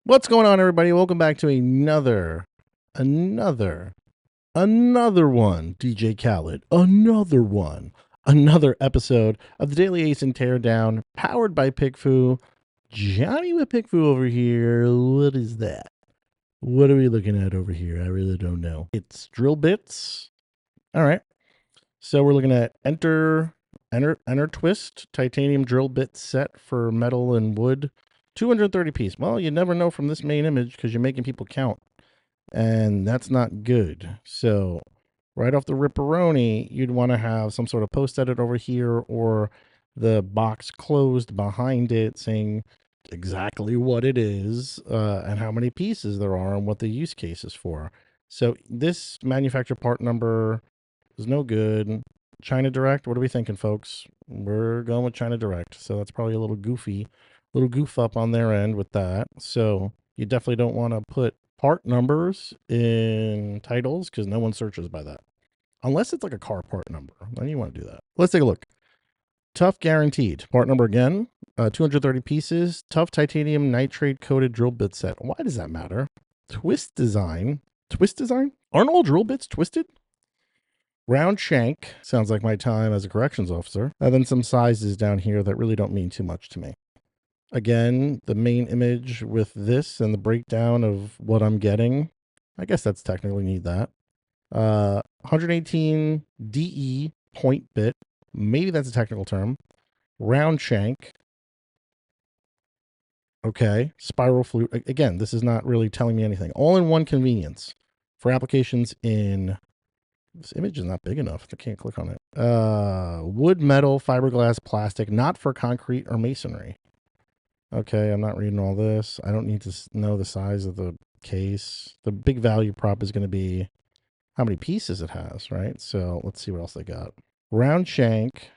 What's going on, everybody? Welcome back to another one. DJ Khaled, another episode of the Daily ASIN Teardown, powered by PickFu. Johnny with PickFu over here. What is that? What are we looking at over here? I really don't know. It's drill bits. All right. So we're looking at enter twist titanium drill bit set for metal and wood. 230 piece. Well, you never know from this main image because you're making people count, and that's not good. So right off the ripperoni, you'd want to have some sort of post edit over here or the box closed behind it saying exactly what it is and how many pieces there are and what the use case is for. So this manufacturer part number is no good. China Direct, what are we thinking, folks? We're going with China Direct. So that's probably a little goofy, little goof up on their end with that. So you definitely don't want to put part numbers in titles because no one searches by that. Unless it's like a car part number, then you want to do that. Let's take a look. Tough guaranteed. Part number again, 230 pieces. Tough titanium nitrate coated drill bit set. Why does that matter? Twist design. Twist design? Aren't all drill bits twisted? Round shank. Sounds like my time as a corrections officer. And then some sizes down here that really don't mean too much to me. Again, the main image with this and the breakdown of what I'm getting. I guess that's technically need that. 118 DE point bit. Maybe that's a technical term. Round shank. Okay. Spiral flute. Again, this is not really telling me anything. All in one convenience for applications in... This image is not big enough. I can't click on it. Wood, metal, fiberglass, plastic, not for concrete or masonry. Okay, I'm not reading all this. I don't need to know the size of the case. The big value prop is going to be how many pieces it has, right? So let's see what else they got. Round shank,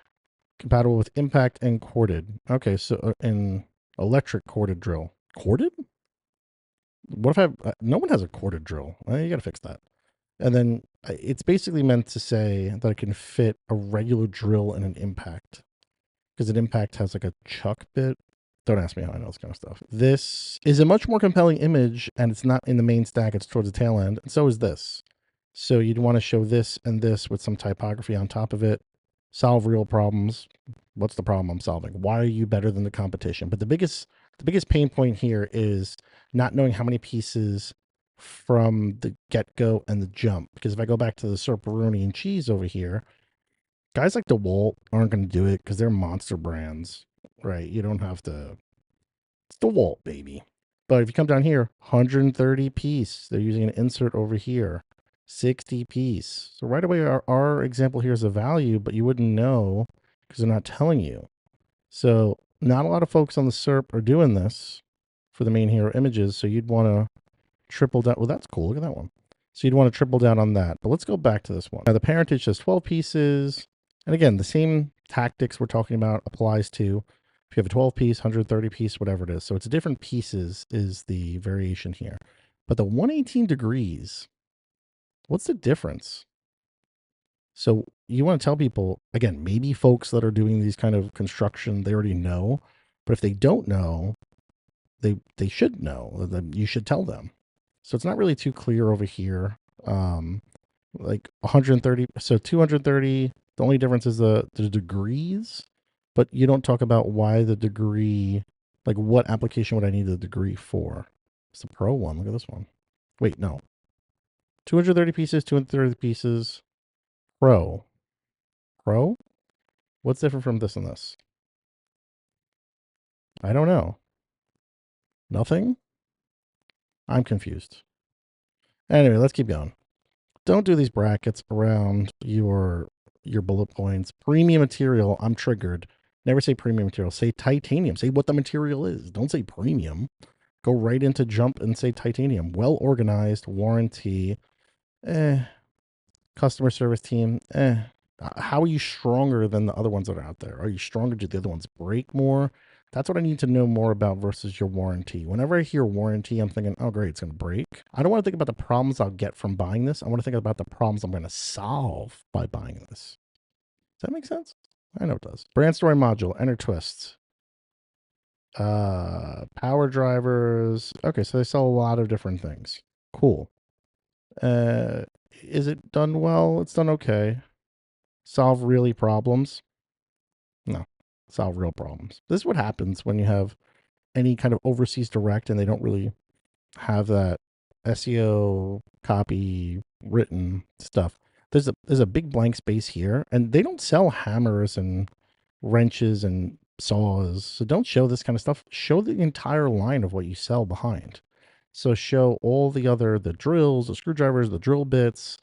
compatible with impact and corded. Okay, so in electric corded drill. Corded? What if no one has a corded drill? You got to fix that. And then it's basically meant to say that it can fit a regular drill and an impact. Because an impact has like a chuck bit. Don't ask me how I know this kind of stuff. This is a much more compelling image, and it's not in the main stack. It's towards the tail end. And so is this. So you'd want to show this and this with some typography on top of it. Solve real problems. What's the problem I'm solving? Why are you better than the competition? But the biggest pain point here is not knowing how many pieces from the get-go and the jump. Because if I go back to the Serperoni and cheese over here, guys like DeWalt aren't going to do it because they're monster brands, right? You don't have to. It's DeWalt, baby. But if you come down here, 130 piece. They're using an insert over here, 60 piece. So right away, our example here is a value, but you wouldn't know because they're not telling you. So not a lot of folks on the SERP are doing this for the main hero images. So you'd want to triple down. Well, that's cool. Look at that one. So you'd want to triple down on that. But let's go back to this one. Now the parentage says 12 pieces. And again, the same tactics we're talking about applies to if you have a 12 piece, 130 piece, whatever it is. So it's different pieces is the variation here. But the 118 degrees, what's the difference? So you want to tell people, again, maybe folks that are doing these kind of construction, they already know. But if they don't know, they should know. You should tell them. So it's not really too clear over here. Like 130, so 230, the only difference is the degrees, but you don't talk about why the degree, like what application would I need the degree for? It's the Pro one. Look at this one. Wait, no. 230 pieces, 230 pieces. Pro. Pro? What's different from this and this? I don't know. Nothing? I'm confused. Anyway, let's keep going. Don't do these brackets around your bullet points. Premium material, I'm triggered. Never say premium material. Say titanium. Say what the material is. Don't say premium. Go right into jump and say titanium. Well organized, warranty. Customer service team. How are you stronger than the other ones that are out there? Are you stronger? Do the other ones break more? That's what I need to know more about versus your warranty. Whenever I hear warranty, I'm thinking, oh, great, it's going to break. I don't want to think about the problems I'll get from buying this. I want to think about the problems I'm going to solve by buying this. Does that make sense? I know it does. Brand story module, enter twists. Power drivers. Okay, so they sell a lot of different things. Cool. Uh, is it done well? It's done okay. Solve really problems? No. Solve real problems. This is what happens when you have any kind of overseas direct and they don't really have that SEO copy written stuff. There's a big blank space here, and they don't sell hammers and wrenches and saws. So don't show this kind of stuff. Show the entire line of what you sell behind. So show all the drills, the screwdrivers, the drill bits,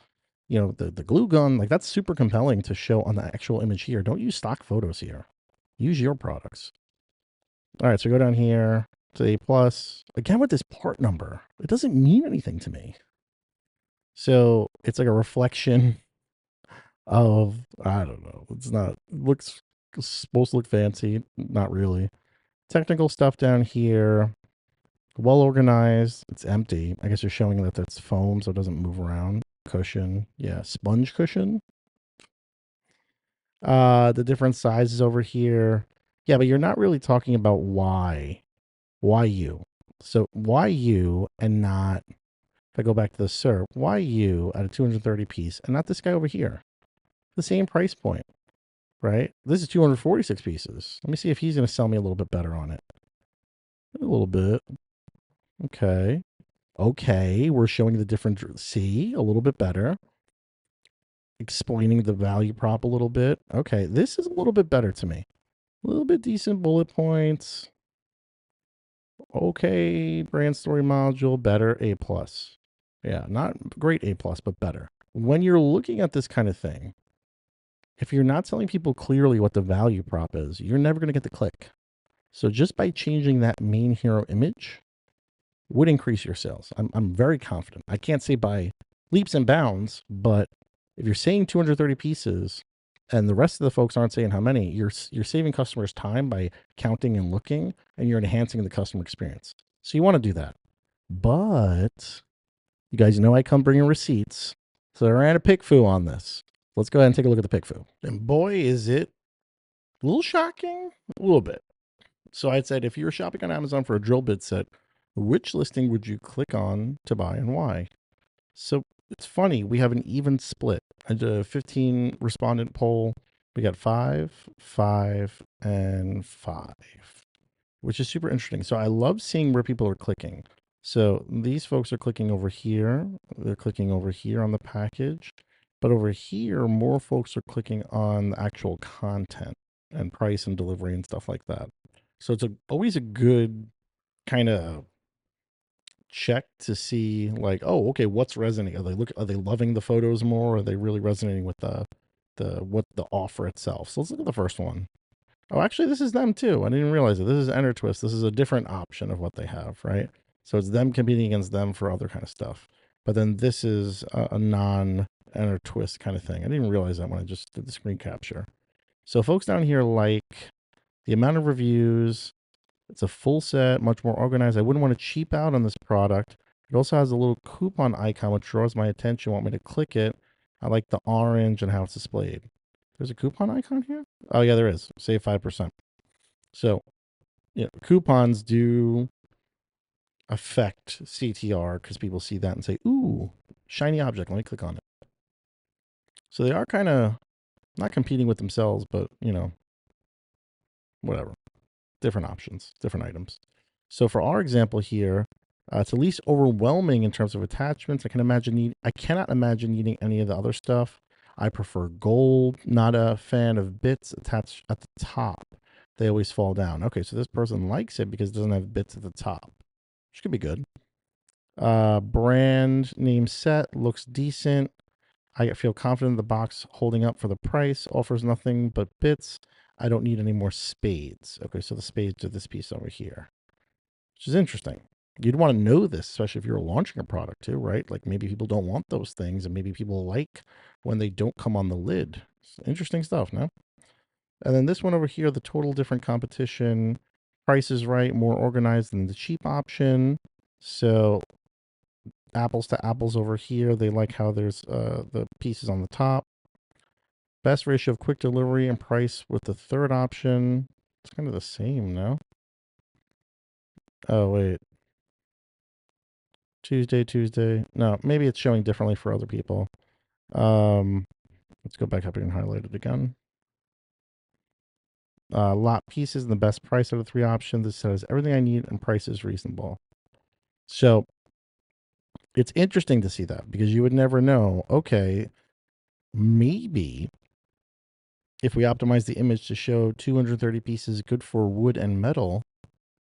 the glue gun. Like that's super compelling to show on the actual image here. Don't use stock photos here. Use your products. All right, so go down here to A plus. Again with this part number, it doesn't mean anything to me. So it's like a reflection of, I don't know. It's not, looks supposed to look fancy. Not really. Technical stuff down here. Well organized. It's empty. I guess you're showing that that's foam, so it doesn't move around. Cushion. Yeah, sponge cushion. The different sizes over here. Yeah, but you're not really talking about why. Why you? So why you and not, if I go back to the SERP, why you at a 230 piece and not this guy over here? The same price point, right? This is 246 pieces. Let me see if he's going to sell me a little bit better on it. A little bit. Okay. Okay. We're showing the different, see, a little bit better. Explaining the value prop a little bit. Okay. This is a little bit better to me. A little bit decent bullet points. Okay, brand story module, better, A plus. Yeah, not great A plus, but better. When you're looking at this kind of thing, if you're not telling people clearly what the value prop is, you're never going to get the click. So just by changing that main hero image would increase your sales. I'm very confident. I can't say by leaps and bounds, but if you're saying 230 pieces and the rest of the folks aren't saying how many, you're saving customers time by counting and looking, and you're enhancing the customer experience. So you want to do that. But you guys know I come bringing receipts. So I ran a PickFu on this. Let's go ahead and take a look at the PickFu. And boy, is it a little shocking, a little bit. So I said, if you're shopping on Amazon for a drill bit set, which listing would you click on to buy and why? So it's funny, we have an even split. I did a 15 respondent poll. We got 5, 5, and 5, which is super interesting. So I love seeing where people are clicking. So these folks are clicking over here. They're clicking over here on the package. But over here, more folks are clicking on the actual content and price and delivery and stuff like that. So it's always a good kind of check to see like, oh, okay, what's resonating? Are they loving the photos more? Or are they really resonating with the offer itself? So let's look at the first one. Oh, actually, this is them too. I didn't realize it. This is Enter Twist. This is a different option of what they have, right? So it's them competing against them for other kind of stuff. But then this is a non-Enter Twist kind of thing. I didn't realize that when I just did the screen capture. So folks down here like the amount of reviews. It's a full set, much more organized. I wouldn't want to cheap out on this product. It also has a little coupon icon, which draws my attention. Want me to click it. I like the orange and how it's displayed. There's a coupon icon here? Oh, yeah, there is. Save 5%. So, coupons do affect CTR because people see that and say, ooh, shiny object. Let me click on it. So they are kind of not competing with themselves, but, whatever. Different options, different items. So for our example here, it's at least overwhelming in terms of attachments. I cannot imagine needing any of the other stuff. I prefer gold. Not a fan of bits attached at the top. They always fall down. Okay, so this person likes it because it doesn't have bits at the top, which could be good. Brand name set looks decent. I feel confident the box holding up for the price. Offers nothing but bits. I don't need any more spades. Okay, so the spades are this piece over here, which is interesting. You'd want to know this, especially if you're launching a product too, right? Like maybe people don't want those things and maybe people like when they don't come on the lid. It's interesting stuff, no? And then this one over here, the total different competition. Price is right, more organized than the cheap option. So apples to apples over here. They like how there's the pieces on the top. Best ratio of quick delivery and price with the third option. It's kind of the same, no? Oh, wait. Tuesday. No, maybe it's showing differently for other people. Let's go back up here and highlight it again. Lot pieces and the best price out of 3 options. This says everything I need and price is reasonable. So it's interesting to see that because you would never know. Okay, maybe if we optimize the image to show 230 pieces good for wood and metal,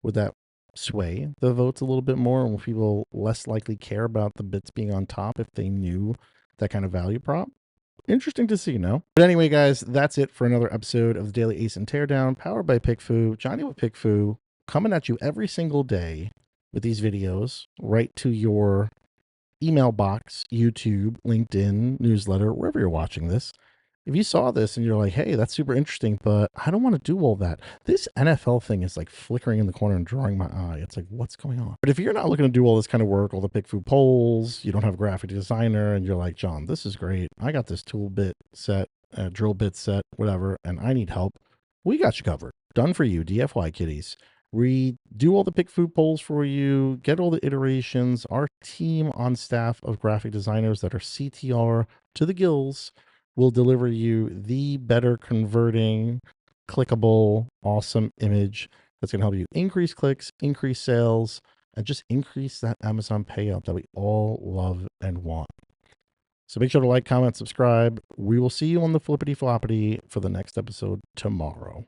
would that sway the votes a little bit more? And will people less likely care about the bits being on top if they knew that kind of value prop? Interesting to see, no? But anyway, guys, that's it for another episode of the Daily ASIN Teardown, powered by PickFu. Johnny with PickFu, coming at you every single day with these videos right to your email box, YouTube, LinkedIn, newsletter, wherever you're watching this. If you saw this and you're like, hey, that's super interesting, but I don't want to do all that. This NFL thing is like flickering in the corner and drawing my eye. It's like, what's going on? But if you're not looking to do all this kind of work, all the PickFu polls, you don't have a graphic designer, and you're like, John, this is great. I got this tool bit set, drill bit set, whatever, and I need help. We got you covered. Done for you, DFY kiddies. We do all the PickFu polls for you, get all the iterations. Our team on staff of graphic designers that are CTR to the gills will deliver you the better converting, clickable, awesome image that's going to help you increase clicks, increase sales, and just increase that Amazon payout that we all love and want. So make sure to like, comment, subscribe. We will see you on the flippity floppity for the next episode tomorrow.